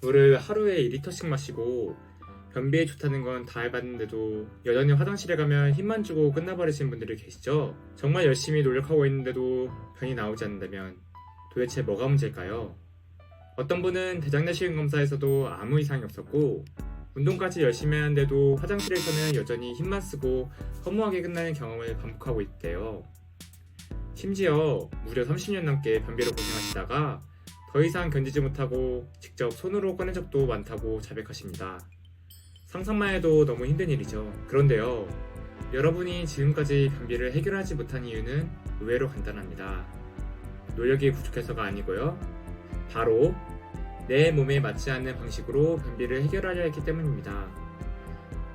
물을 하루에 2리터씩 마시고 변비에 좋다는 건 다 해봤는데도 여전히 화장실에 가면 힘만 주고 끝나버리시는 분들이 계시죠? 정말 열심히 노력하고 있는데도 변이 나오지 않는다면 도대체 뭐가 문제일까요? 어떤 분은 대장내시경 검사에서도 아무 이상이 없었고 운동까지 열심히 하는데도 화장실에서는 여전히 힘만 쓰고 허무하게 끝나는 경험을 반복하고 있대요. 심지어 무려 30년 넘게 변비로 고생하시다가 더 이상 견디지 못하고 직접 손으로 꺼낸 적도 많다고 자백하십니다. 상상만 해도 너무 힘든 일이죠. 그런데요, 여러분이 지금까지 변비를 해결하지 못한 이유는 의외로 간단합니다. 노력이 부족해서가 아니고요. 바로 내 몸에 맞지 않는 방식으로 변비를 해결하려 했기 때문입니다.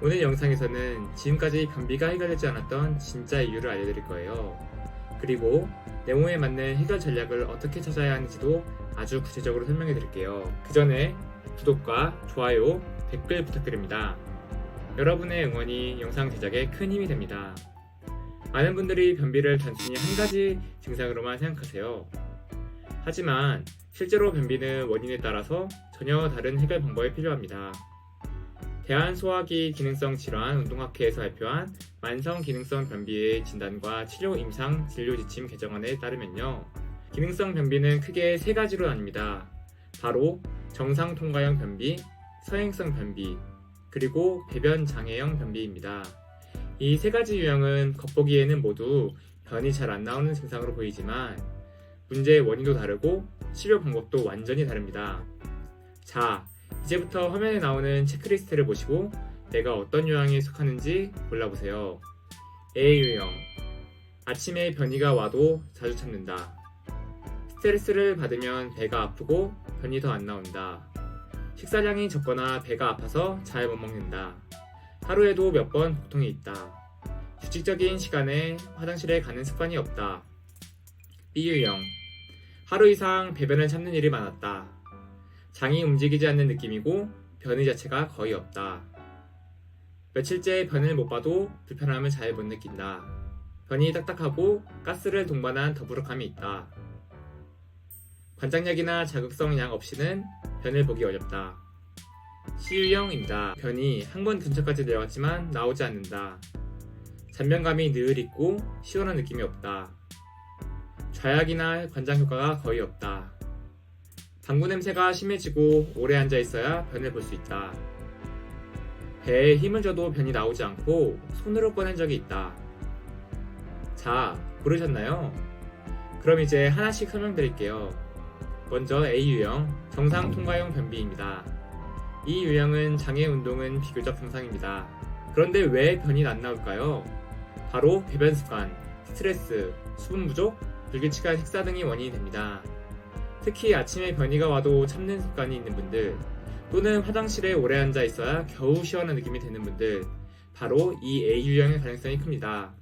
오늘 영상에서는 지금까지 변비가 해결되지 않았던 진짜 이유를 알려드릴 거예요. 그리고 내 몸에 맞는 해결 전략을 어떻게 찾아야 하는지도 아주 구체적으로 설명해 드릴게요. 그 전에 구독과 좋아요, 댓글 부탁드립니다. 여러분의 응원이 영상 제작에 큰 힘이 됩니다. 많은 분들이 변비를 단순히 한 가지 증상으로만 생각하세요. 하지만 실제로 변비는 원인에 따라서 전혀 다른 해결 방법이 필요합니다. 대한소화기 기능성 질환 운동학회에서 발표한 만성 기능성 변비의 진단과 치료 임상 진료 지침 개정안에 따르면요. 기능성 변비는 크게 세 가지로 나뉩니다. 바로 정상 통과형 변비, 서행성 변비, 그리고 배변 장애형 변비입니다. 이 세 가지 유형은 겉보기에는 모두 변이 잘 안 나오는 증상으로 보이지만 문제의 원인도 다르고 치료 방법도 완전히 다릅니다. 자, 이제부터 화면에 나오는 체크리스트를 보시고 내가 어떤 유형에 속하는지 골라보세요. A 유형, 아침에 변이가 와도 자주 참는다. 스트레스를 받으면 배가 아프고 변이 더 안 나온다. 식사량이 적거나 배가 아파서 잘 못 먹는다. 하루에도 몇 번 복통이 있다. 규칙적인 시간에 화장실에 가는 습관이 없다. B 유형, 하루 이상 배변을 참는 일이 많았다. 장이 움직이지 않는 느낌이고 변이 자체가 거의 없다. 며칠째 변을 못 봐도 불편함을 잘 못 느낀다. 변이 딱딱하고 가스를 동반한 더부룩함이 있다. 관장약이나 자극성 약 없이는 변을 보기 어렵다. C유형입니다. 변이 한 번 근처까지 내려갔지만 나오지 않는다. 잔변감이 늘 있고 시원한 느낌이 없다. 좌약이나 관장 효과가 거의 없다. 방구 냄새가 심해지고 오래 앉아 있어야 변을 볼 수 있다. 배에 힘을 줘도 변이 나오지 않고 손으로 꺼낸 적이 있다. 자, 고르셨나요? 그럼 이제 하나씩 설명드릴게요. 먼저 A유형, 정상 통과형 변비입니다. 이 유형은 장애 운동은 비교적 정상입니다. 그런데 왜 변이 안 나올까요? 바로 배변 습관, 스트레스, 수분 부족, 불규칙한 식사 등이 원인이 됩니다. 특히 아침에 변이가 와도 참는 습관이 있는 분들, 또는 화장실에 오래 앉아 있어야 겨우 시원한 느낌이 드는 분들, 바로 이 A유형의 가능성이 큽니다.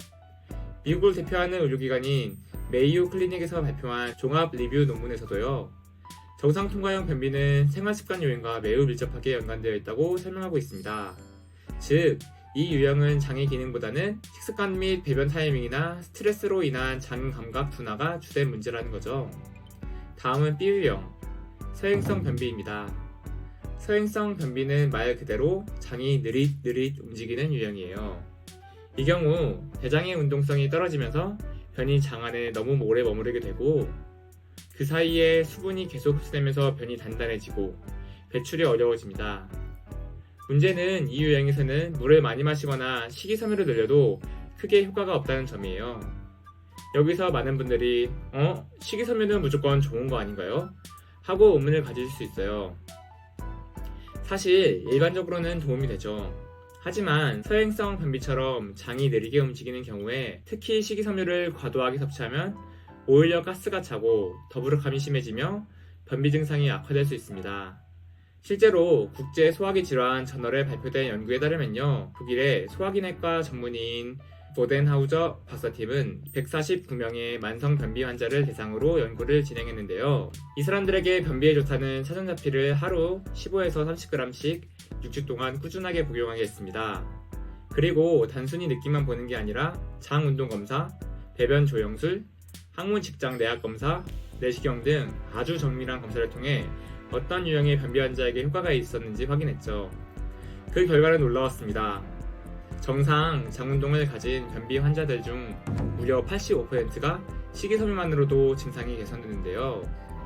미국을 대표하는 의료기관인 메이오 클리닉에서 발표한 종합 리뷰 논문에서도요, 정상 통과형 변비는 생활습관 요인과 매우 밀접하게 연관되어 있다고 설명하고 있습니다. 즉, 이 유형은 장의 기능보다는 식습관 및 배변 타이밍이나 스트레스로 인한 장 감각 둔화가 주된 문제라는 거죠. 다음은 B유형, 서행성 변비입니다. 서행성 변비는 말 그대로 장이 느릿느릿 움직이는 유형이에요. 이 경우 대장의 운동성이 떨어지면서 변이 장 안에 너무 오래 머무르게 되고 그 사이에 수분이 계속 흡수되면서 변이 단단해지고 배출이 어려워집니다. 문제는 이 유형에서는 물을 많이 마시거나 식이섬유를 늘려도 크게 효과가 없다는 점이에요. 여기서 많은 분들이 식이섬유는 무조건 좋은 거 아닌가요? 하고 의문을 가질 수 있어요. 사실 일반적으로는 도움이 되죠. 하지만 서행성 변비처럼 장이 느리게 움직이는 경우에 특히 식이섬유를 과도하게 섭취하면 오히려 가스가 차고 더부룩함이 심해지며 변비 증상이 악화될 수 있습니다. 실제로 국제소화기 질환 저널에 발표된 연구에 따르면요, 독일의 소화기내과 전문의인 보덴하우저 박사팀은 149명의 만성 변비 환자를 대상으로 연구를 진행했는데요. 이 사람들에게 변비에 좋다는 사전자피를 하루 15에서 30g씩 6주 동안 꾸준하게 복용하게 했습니다. 그리고 단순히 느낌만 보는 게 아니라 장 운동 검사, 배변 조영술, 항문 직장 내약 검사, 내시경 등 아주 정밀한 검사를 통해 어떤 유형의 변비 환자에게 효과가 있었는지 확인했죠. 그 결과는 놀라웠습니다. 정상 장운동을 가진 변비 환자들 중 무려 85%가 식이섬유만으로도 증상이 개선되는데요.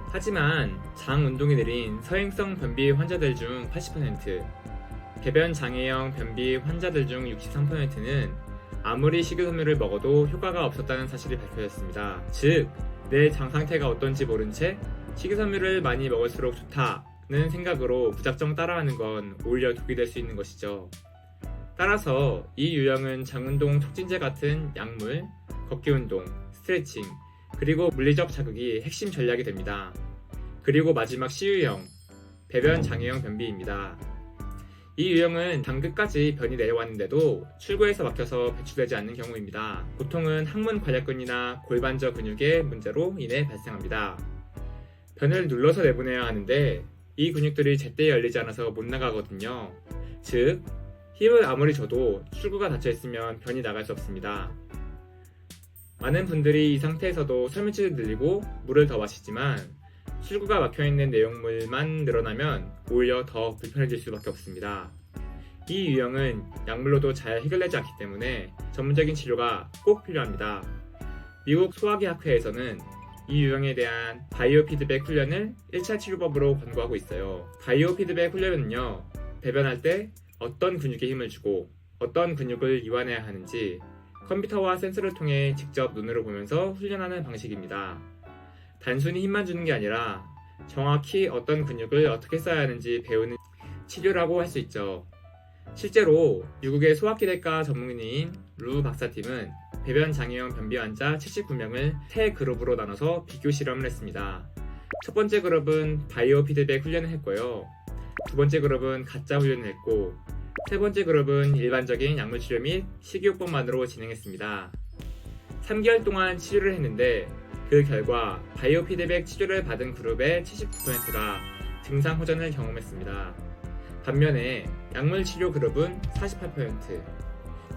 하지만 장운동이 느린 서행성 변비 환자들 중 80%, 배변 장애형 변비 환자들 중 63%는 아무리 식이섬유를 먹어도 효과가 없었다는 사실이 밝혀졌습니다. 즉, 내 장 상태가 어떤지 모른 채 식이섬유를 많이 먹을수록 좋다는 생각으로 무작정 따라하는 건 오히려 독이 될 수 있는 것이죠. 따라서 이 유형은 장운동 촉진제 같은 약물, 걷기운동, 스트레칭, 그리고 물리적 자극이 핵심 전략이 됩니다. 그리고 마지막 C유형, 배변 장애형 변비입니다. 이 유형은 장 끝까지 변이 내려왔는데도 출구에서 막혀서 배출되지 않는 경우입니다. 보통은 항문 관략근이나 골반저 근육의 문제로 인해 발생합니다. 변을 눌러서 내보내야 하는데 이 근육들이 제때 열리지 않아서 못 나가거든요. 즉, 힘을 아무리 줘도 출구가 닫혀 있으면 변이 나갈 수 없습니다. 많은 분들이 이 상태에서도 설물질을 늘리고 물을 더 마시지만 출구가 막혀있는 내용물만 늘어나면 오히려 더 불편해질 수밖에 없습니다. 이 유형은 약물로도 잘 해결되지 않기 때문에 전문적인 치료가 꼭 필요합니다. 미국 소화기학회에서는 이 유형에 대한 바이오 피드백 훈련을 1차 치료법으로 권고하고 있어요. 바이오 피드백 훈련은요, 배변할 때 어떤 근육에 힘을 주고 어떤 근육을 이완해야 하는지 컴퓨터와 센서를 통해 직접 눈으로 보면서 훈련하는 방식입니다. 단순히 힘만 주는 게 아니라 정확히 어떤 근육을 어떻게 써야 하는지 배우는 치료라고 할 수 있죠. 실제로 미국의 소화기내과 전문의인 루 박사팀은 배변 장애형 변비 환자 79명을 세 그룹으로 나눠서 비교 실험을 했습니다. 첫 번째 그룹은 바이오 피드백 훈련을 했고요. 두 번째 그룹은 가짜 훈련을 했고, 세 번째 그룹은 일반적인 약물 치료 및 식이요법만으로 진행했습니다. 3개월 동안 치료를 했는데 그 결과 바이오 피드백 치료를 받은 그룹의 79%가 증상 호전을 경험했습니다. 반면에 약물 치료 그룹은 48%,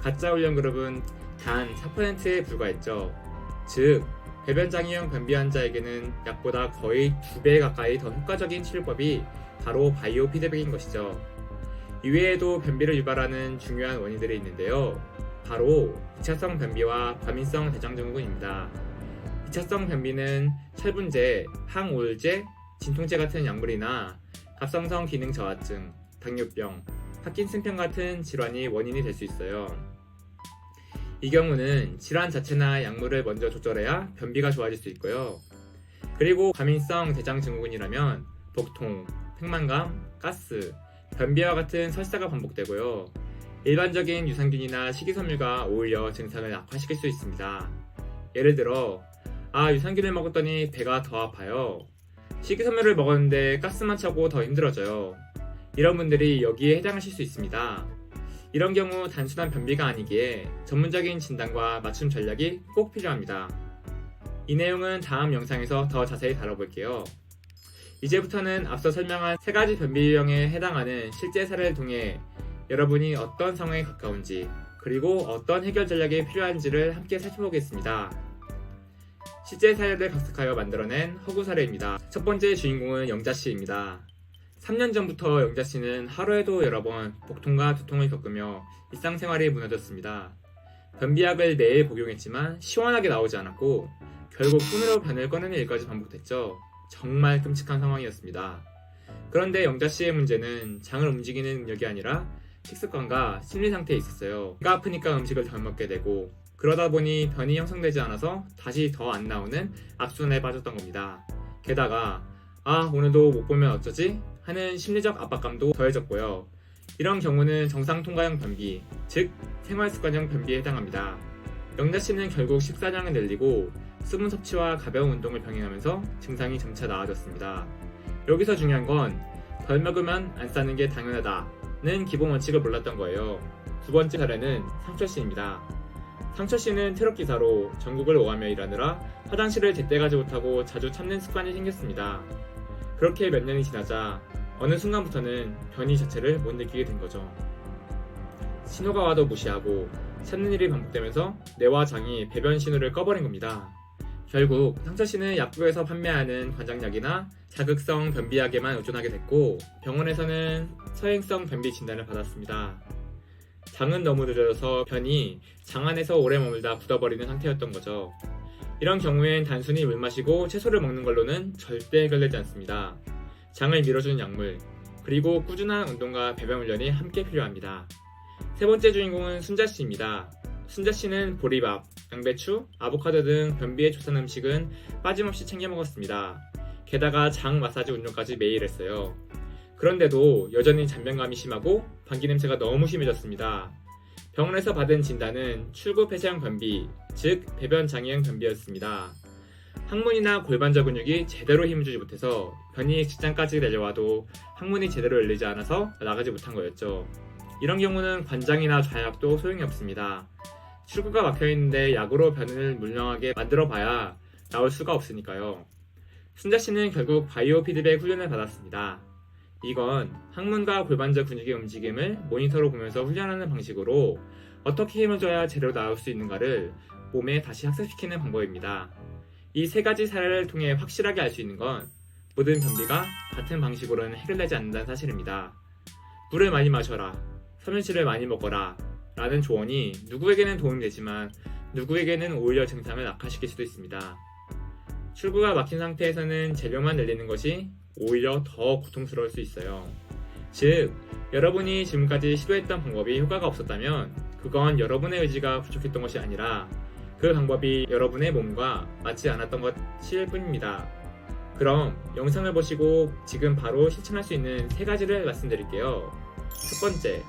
가짜 훈련 그룹은 단 4%에 불과했죠. 즉, 배변 장애형 변비 환자에게는 약보다 거의 2배 가까이 더 효과적인 치료법이 바로 바이오 피드백인 것이죠. 이외에도 변비를 유발하는 중요한 원인들이 있는데요. 바로 2차성 변비와 과민성 대장증후군입니다. 2차성 변비는 철분제, 항오열제, 진통제 같은 약물이나 갑상선 기능 저하증, 당뇨병, 파킨슨병 같은 질환이 원인이 될 수 있어요. 이 경우는 질환 자체나 약물을 먼저 조절해야 변비가 좋아질 수 있고요. 그리고 과민성 대장증후군이라면 복통, 팽만감, 가스, 변비와 같은 설사가 반복되고요. 일반적인 유산균이나 식이섬유가 오히려 증상을 악화시킬 수 있습니다. 예를 들어, 유산균을 먹었더니 배가 더 아파요. 식이섬유를 먹었는데 가스만 차고 더 힘들어져요. 이런 분들이 여기에 해당하실 수 있습니다. 이런 경우 단순한 변비가 아니기에 전문적인 진단과 맞춤 전략이 꼭 필요합니다. 이 내용은 다음 영상에서 더 자세히 다뤄볼게요. 이제부터는 앞서 설명한 3가지 변비 유형에 해당하는 실제 사례를 통해 여러분이 어떤 상황에 가까운지, 그리고 어떤 해결 전략이 필요한지를 함께 살펴보겠습니다. 실제 사례를 각색하여 만들어낸 허구 사례입니다. 첫 번째 주인공은 영자씨입니다. 3년 전부터 영자씨는 하루에도 여러 번 복통과 두통을 겪으며 일상생활이 무너졌습니다. 변비약을 매일 복용했지만 시원하게 나오지 않았고 결국 손으로 변을 꺼내는 일까지 반복됐죠. 정말 끔찍한 상황이었습니다. 그런데 영자씨의 문제는 장을 움직이는 능력이 아니라 식습관과 심리 상태에 있었어요. 배가 아프니까 음식을 덜 먹게 되고, 그러다 보니 변이 형성되지 않아서 다시 더 안 나오는 악순환에 빠졌던 겁니다. 게다가 오늘도 못 보면 어쩌지? 하는 심리적 압박감도 더해졌고요. 이런 경우는 정상 통과형 변비, 즉 생활습관형 변비에 해당합니다. 영자씨는 결국 식사량을 늘리고 수분 섭취와 가벼운 운동을 병행하면서 증상이 점차 나아졌습니다. 여기서 중요한 건 덜 먹으면 안 싸는 게 당연하다는 기본 원칙을 몰랐던 거예요. 두 번째 사례는 상철씨입니다. 상철씨는 트럭 기사로 전국을 오가며 일하느라 화장실을 제때 가지 못하고 자주 참는 습관이 생겼습니다. 그렇게 몇 년이 지나자 어느 순간부터는 변이 자체를 못 느끼게 된 거죠. 신호가 와도 무시하고 찾는 일이 반복되면서 뇌와 장이 배변 신호를 꺼버린 겁니다. 결국 상철 씨는 약국에서 판매하는 관장약이나 자극성 변비약에만 의존하게 됐고 병원에서는 서행성 변비 진단을 받았습니다. 장은 너무 늦어져서 변이 장 안에서 오래 머물다 굳어버리는 상태였던 거죠. 이런 경우엔 단순히 물 마시고 채소를 먹는 걸로는 절대 해결되지 않습니다. 장을 밀어주는 약물, 그리고 꾸준한 운동과 배변 훈련이 함께 필요합니다. 세 번째 주인공은 순자 씨입니다. 순자 씨는 보리밥, 양배추, 아보카도 등 변비에 좋다는 음식은 빠짐없이 챙겨 먹었습니다. 게다가 장 마사지 운동까지 매일 했어요. 그런데도 여전히 잔변감이 심하고 방귀 냄새가 너무 심해졌습니다. 병원에서 받은 진단은 출구 폐쇄형 변비, 즉 배변 장애형 변비였습니다. 항문이나 골반저 근육이 제대로 힘을 주지 못해서 변이 직장까지 내려와도 항문이 제대로 열리지 않아서 나가지 못한 거였죠. 이런 경우는 관장이나 좌약도 소용이 없습니다. 출구가 막혀있는데 약으로 변을 물명하게 만들어봐야 나올 수가 없으니까요. 순자 씨는 결국 바이오 피드백 훈련을 받았습니다. 이건 항문과 골반저 근육의 움직임을 모니터로 보면서 훈련하는 방식으로 어떻게 힘을 줘야 제대로 나올 수 있는가를 몸에 다시 학습시키는 방법입니다. 이 세 가지 사례를 통해 확실하게 알 수 있는 건 모든 변비가 같은 방식으로는 해결되지 않는다는 사실입니다. 물을 많이 마셔라, 섬유질을 많이 먹어라 라는 조언이 누구에게는 도움이 되지만 누구에게는 오히려 증상을 악화시킬 수도 있습니다. 출구가 막힌 상태에서는 재료만 늘리는 것이 오히려 더 고통스러울 수 있어요. 즉, 여러분이 지금까지 시도했던 방법이 효과가 없었다면 그건 여러분의 의지가 부족했던 것이 아니라 그 방법이 여러분의 몸과 맞지 않았던 것일 뿐입니다. 그럼 영상을 보시고 지금 바로 실천할 수 있는 세 가지를 말씀드릴게요. 첫 번째,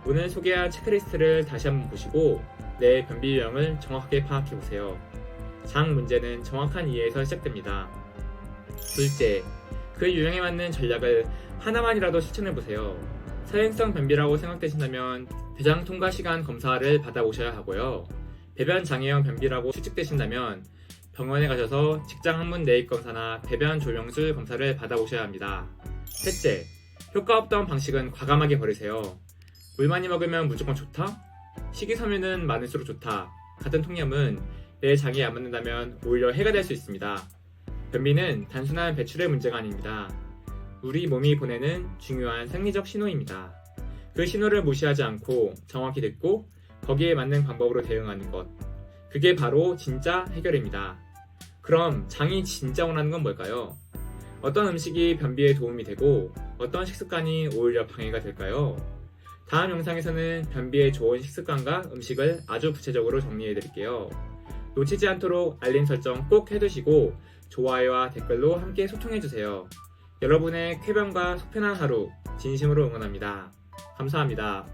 오늘 소개한 체크리스트를 다시 한번 보시고 내 변비 유형을 정확하게 파악해보세요. 장 문제는 정확한 이해에서 시작됩니다. 둘째, 그 유형에 맞는 전략을 하나만이라도 실천해보세요. 서행성 변비라고 생각되신다면 대장 통과 시간 검사를 받아보셔야 하고요. 배변 장애형 변비라고 추측되신다면 병원에 가셔서 직장 항문 내입 검사나 배변 조영술 검사를 받아보셔야 합니다. 셋째, 효과 없던 방식은 과감하게 버리세요. 물 많이 먹으면 무조건 좋다? 식이섬유는 많을수록 좋다. 같은 통념은 내 장에 안 맞는다면 오히려 해가 될 수 있습니다. 변비는 단순한 배출의 문제가 아닙니다. 우리 몸이 보내는 중요한 생리적 신호입니다. 그 신호를 무시하지 않고 정확히 듣고 거기에 맞는 방법으로 대응하는 것. 그게 바로 진짜 해결입니다. 그럼 장이 진짜 원하는 건 뭘까요? 어떤 음식이 변비에 도움이 되고 어떤 식습관이 오히려 방해가 될까요? 다음 영상에서는 변비에 좋은 식습관과 음식을 아주 구체적으로 정리해 드릴게요. 놓치지 않도록 알림 설정 꼭 해두시고 좋아요와 댓글로 함께 소통해주세요. 여러분의 쾌변과 속편한 하루 진심으로 응원합니다. 감사합니다.